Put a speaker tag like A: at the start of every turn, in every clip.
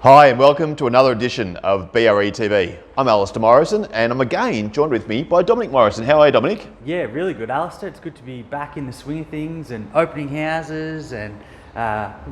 A: Hi and welcome to another edition of BRE TV. I'm Alistair Morrison and I'm again joined with me by Dominic Morrison. How are you, Dominic?
B: Yeah, really good, Alistair. It's good to be back in the swing of things and opening houses, and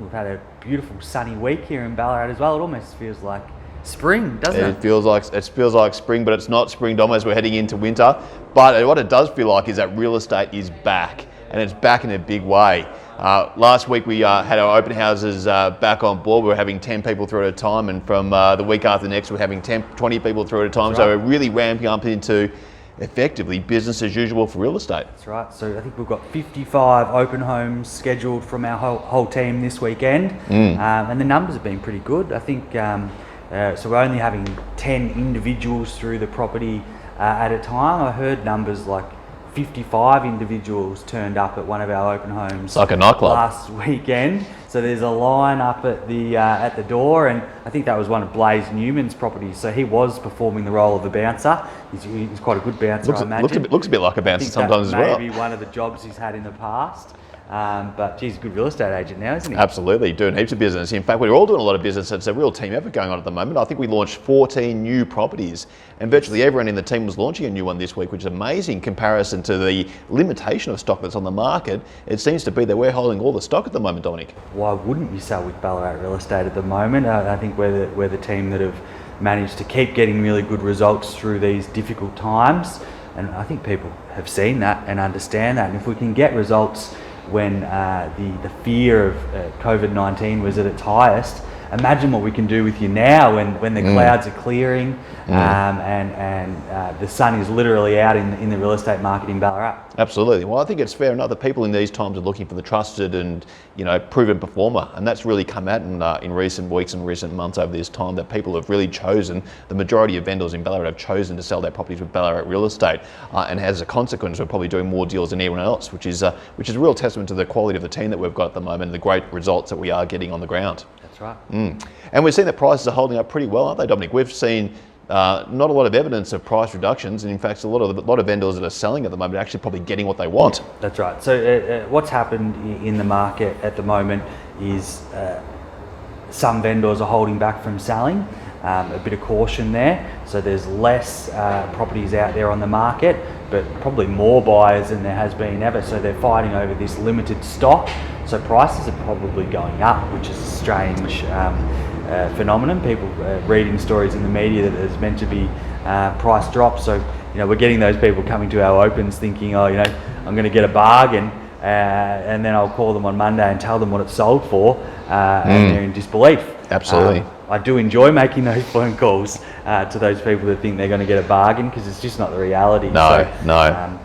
B: we've had a beautiful sunny week here in Ballarat as well. It almost feels like spring, doesn't it?
A: It feels like spring, but it's not spring, Dom, as we're heading into winter. But what it does feel like is that real estate is back, and it's back in a big way. Last week we had our open houses back on board. We were having 10 people through at a time, and from the week after next we're having 20 people through at a time.
B: That's
A: so
B: right.
A: we're really ramping up into effectively business as usual for real estate.
B: That's right. So I think we've got 55 open homes scheduled from our whole team this weekend, and the numbers have been pretty good. I think so we're only having 10 individuals through the property at a time. I heard numbers like 55 individuals turned up at one of our open homes
A: Like a nightclub.
B: last weekend. So there's a line up at the door, and I think that was one of Blaze Newman's properties. So he was performing the role of the bouncer. He's quite a good bouncer, I imagine.
A: Looks a bit like a bouncer sometimes as well.
B: Maybe one of the jobs he's had in the past. But he's a good real estate agent now, isn't he?
A: Absolutely, doing heaps of business. In fact, we're all doing a lot of business. It's a real team effort going on at the moment. I think we launched 14 new properties, and virtually everyone in the team was launching a new one this week, which is amazing in comparison to the limitation of stock that's on the market. It seems to be that we're holding all the stock at the moment, Dominic.
B: Why wouldn't you sell with Ballarat Real Estate at the moment? I think we're the team that have managed to keep getting really good results through these difficult times, and I think people have seen that and understand that. And if we can get results when the fear of COVID-19 was at its highest, imagine what we can do with you now when the clouds are clearing and the sun is literally out in the real estate market in Ballarat.
A: Absolutely. Well, I think it's fair enough that people in these times are looking for the trusted and proven performer, and that's really come out in recent weeks and recent months over this time, that people have really chosen, the majority of vendors in Ballarat have chosen to sell their properties with Ballarat Real Estate, and as a consequence we're probably doing more deals than anyone else, which is a real testament to the quality of the team that we've got at the moment and the great results that we are getting on the ground.
B: That's right.
A: And we've seen that prices are holding up pretty well, aren't they, Dominic? We've seen not a lot of evidence of price reductions, and in fact a lot of vendors that are selling at the moment are actually probably getting what they want.
B: That's right. So what's happened in the market at the moment is some vendors are holding back from selling, a bit of caution there. So there's less properties out there on the market, but probably more buyers than there has been ever. So they're fighting over this limited stock. So prices are probably going up, which is a strange phenomenon. People reading stories in the media that there's meant to be price drops. So we're getting those people coming to our opens thinking, I'm going to get a bargain, and then I'll call them on Monday and tell them what it's sold for, and they're in disbelief.
A: Absolutely.
B: I do enjoy making those phone calls to those people that think they're going to get a bargain, because it's just not the reality.
A: No.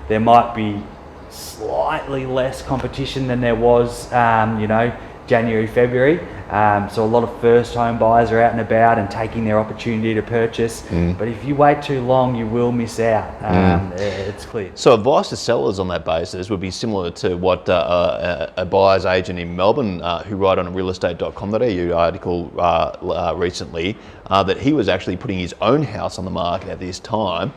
B: There might be slightly less competition than there was, January, February. So a lot of first home buyers are out and about and taking their opportunity to purchase. But if you wait too long, you will miss out. It's clear.
A: So advice to sellers on that basis would be similar to what a buyer's agent in Melbourne, who wrote on realestate.com.au article recently, that he was actually putting his own house on the market at this time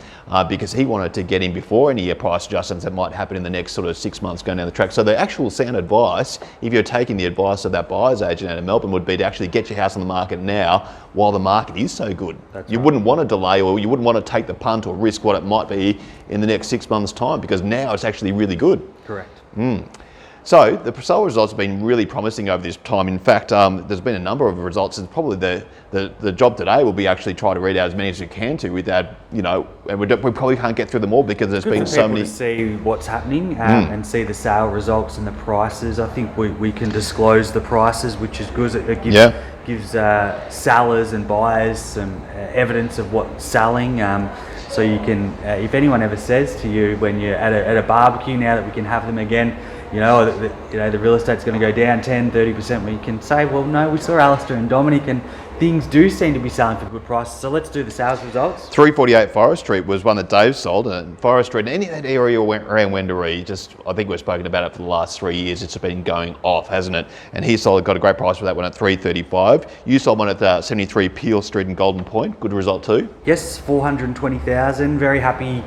A: because he wanted to get in before any price adjustments that might happen in the next sort of 6 months going down the track. So the actual sound advice, if you're taking the advice of that buyer's agent out of Melbourne, would be to actually get your house on the market now while the market is so good. You wouldn't want to delay, or you wouldn't want to take the punt or risk what it might be in the next 6 months' time, because now it's actually really good.
B: Correct.
A: So the sale results have been really promising over this time. In fact, there's been a number of results, and probably the job today will be actually try to read out as many as we can to without, and we probably can't get through them all because there's been so many.
B: To see what's happening and see the sale results and the prices. I think we can disclose the prices, which is good. It gives sellers and buyers some evidence of what's selling. So you can, if anyone ever says to you when you're at a barbecue, now that we can have them again, the real estate's going to go down 10-30%, we can say, well, no, we saw Alistair and Dominic and things do seem to be selling for good prices. So let's do the sales results.
A: 348 Forest Street was one that Dave sold, and Forest Street, and any of that area around Wendouree, I think we've spoken about it for the last 3 years. It's been going off, hasn't it? And he got a great price for that one at 335. You sold one at 73 Peel Street in Golden Point. Good result too.
B: Yes, 420,000. Very happy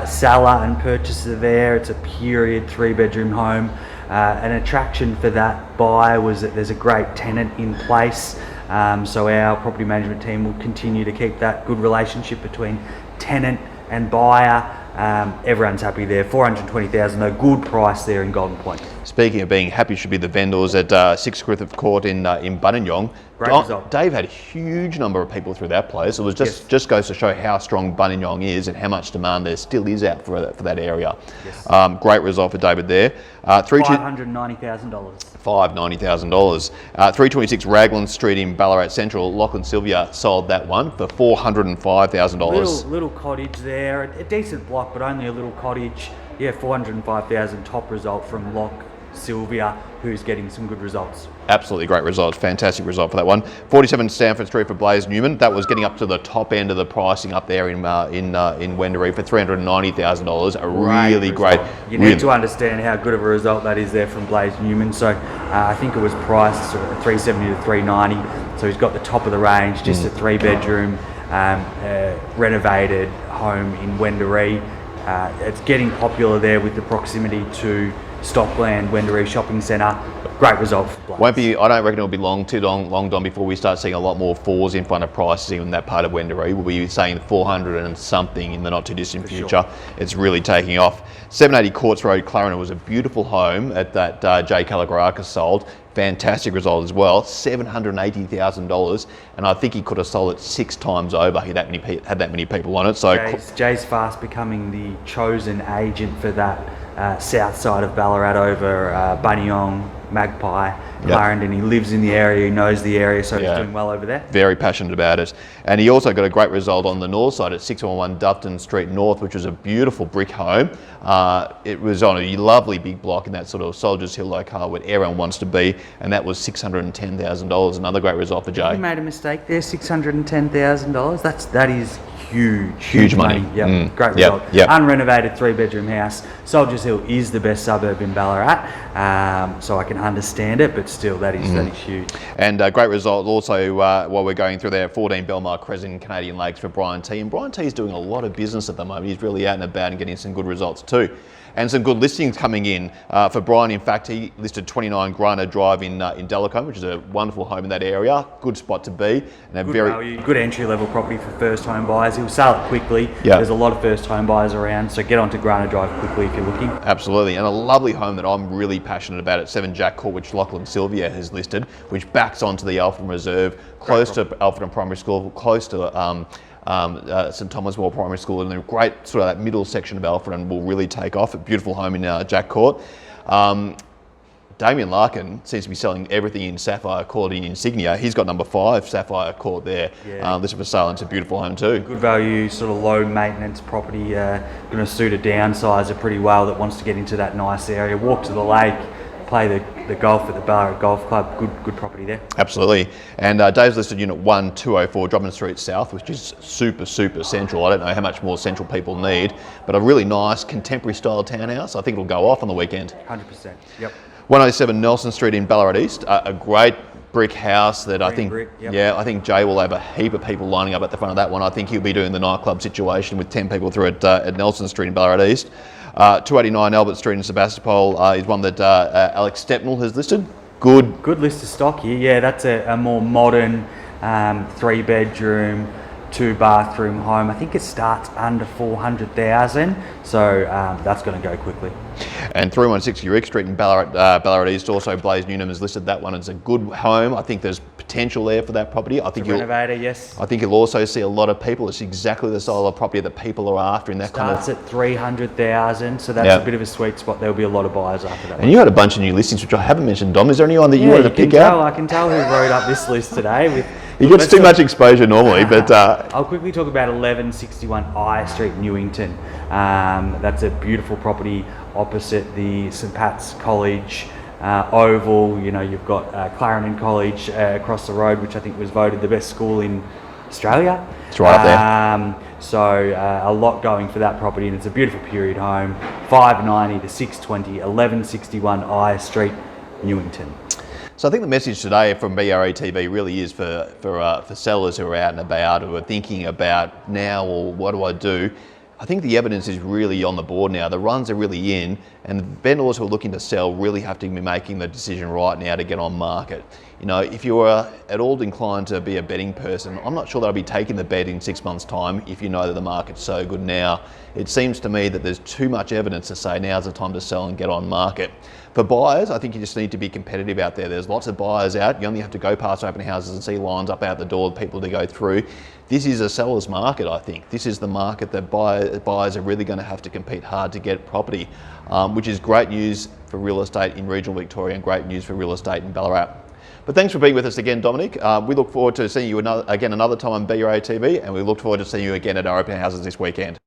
B: seller and purchaser there. It's a period 3-bedroom home. An attraction for that buyer was that there's a great tenant in place. So our property management team will continue to keep that good relationship between tenant and buyer. Everyone's happy there. 420,000, a good price there in Golden Point.
A: Speaking of being happy, should be the vendors at 6 Griffith Court in Buninyong.
B: Great result.
A: Dave had a huge number of people through that place. It was just goes to show how strong Buninyong is and how much demand there still is out for that area.
B: Yes.
A: Great result for David there.
B: $590,000.
A: $590,000. 326 Raglan Street in Ballarat Central. Lachlan Sylvia sold that one for $405,000.
B: Little cottage there, a decent block, but only a little cottage. Yeah, 405,000, top result from Loch Sylvia, who's getting some good results.
A: Absolutely great results. Fantastic result for that one. 47 Stanford Street for Blaze Newman. That was getting up to the top end of the pricing up there in Wendouree for $390,000. A really great.
B: You need to understand how good of a result that is there from Blaze Newman. So I think it was priced sort of 370 to 390. So he's got the top of the range, just a 3-bedroom renovated home in Wendouree. It's getting popular there with the proximity to Stockland, Wendouree Shopping Centre. Great result for Blaze.
A: I don't reckon it'll be too long, Don, before we start seeing a lot more fours in front of prices in that part of Wendouree. We'll be saying 400 and something in the not too distant future. Sure. It's really taking off. 780 Courts Road, Clarendon was a beautiful home at that Jay Calagrakis sold. Fantastic result as well, $780,000, and I think he could have sold it 6 times over. He had that many people on it. So
B: Jay's fast becoming the chosen agent for that south side of Ballarat over Buninyong, Magpie, Clarendon. He lives in the area, he knows the area, so he's doing well over there.
A: Very passionate about it. And he also got a great result on the north side at 611 Dufton Street North, which was a beautiful brick home. It was on a lovely big block in that sort of Soldiers Hill locale where everyone wants to be, and that was $610,000. Another great result for Jay.
B: You made a mistake there, $610,000. That is huge money. Yep. Great result.
A: Yep.
B: Unrenovated 3-bedroom house. Soldiers Hill is the best suburb in Ballarat, so I can understand it, but still that is huge.
A: And a great result also while we're going through there, 14 Belmar Crescent, Canadian Lakes for Brian T. And Brian T is doing a lot of business at the moment. He's really out and about and getting some good results too. And some good listings coming in for Brian. In fact, he listed 29 Grana Drive in Delacombe, which is a wonderful home in that area. Good spot to be. And
B: good value, good entry-level property for first home buyers. He'll sell it quickly.
A: Yeah.
B: There's a lot of first home buyers around, so get onto Grana Drive quickly if you're looking.
A: Absolutely. And a lovely home that I'm really passionate about at 7 Jack Court, which Lachlan Sylvia has listed, which backs onto the Alfredton Reserve, close to Alfredton Primary School, close to St Thomas More Primary School, and a great sort of that middle section of Alfredton will really take off. A beautiful home in Jack Court. Damien Larkin seems to be selling everything in Sapphire Court in Insignia. He's got number 5 Sapphire Court there. Listed for sale, and it's a beautiful home too.
B: Good value, sort of low maintenance property. Going to suit a downsizer pretty well that wants to get into that nice area. Walk to the lake, play the golf at the Ballarat Golf Club. Good property there.
A: Absolutely. And Dave's listed unit 1204 Drummond Street South, which is super central. I don't know how much more central people need, but a really nice contemporary style townhouse. I think it'll go off on the weekend.
B: 100%. Yep.
A: 107 Nelson Street in Ballarat East, a great brick house that I think, I think Jay will have a heap of people lining up at the front of that one. I think he'll be doing the nightclub situation with 10 people through at Nelson Street in Ballarat East. 289 Albert Street in Sebastopol is one that Alex Stepnell has listed. Good
B: list of stock here. Yeah, that's a more modern 3-bedroom, 2-bathroom home. I think it starts under 400,000, so that's going to go quickly.
A: And 316 Eureka Street in Ballarat East, also Blaze Newnham has listed that one as a good home. I think there's potential there for that property. I think
B: yes.
A: I think you'll also see a lot of people. It's exactly the style of property that people are after in that
B: Starts at 300,000, so that's a bit of a sweet spot. There'll be a lot of buyers after that.
A: And you had a bunch of new listings, which I haven't mentioned, Dom. Is there anyone that you wanted to pick out?
B: I can tell who wrote up this list today.
A: He gets too much exposure normally, but...
B: I'll quickly talk about 1161 I Street, Newington. That's a beautiful property opposite the St Pat's College Oval. You know, you've got Clarendon College across the road, which I think was voted the best school in Australia.
A: It's right up there.
B: So a lot going for that property, and it's a beautiful period home. 590 to 620, 1161 I Street, Newington.
A: So I think the message today from BRE TV really is for sellers who are out and about, who are thinking about now, or what do I do? I think the evidence is really on the board now. The runs are really in, and vendors who are looking to sell really have to be making the decision right now to get on market. You know, if you are at all inclined to be a betting person, I'm not sure that I'll be taking the bet in 6 months' time if you know that the market's so good now. It seems to me that there's too much evidence to say now's the time to sell and get on market. For buyers, I think you just need to be competitive out there. There's lots of buyers out. You only have to go past open houses and see lines up out the door, people to go through. This is a seller's market, I think. This is the market that buyers are really going to have to compete hard to get property, which is great news for real estate in regional Victoria and great news for real estate in Ballarat. But thanks for being with us again, Dominic. We look forward to seeing you another time on BRA TV, and we look forward to seeing you again at our open houses this weekend.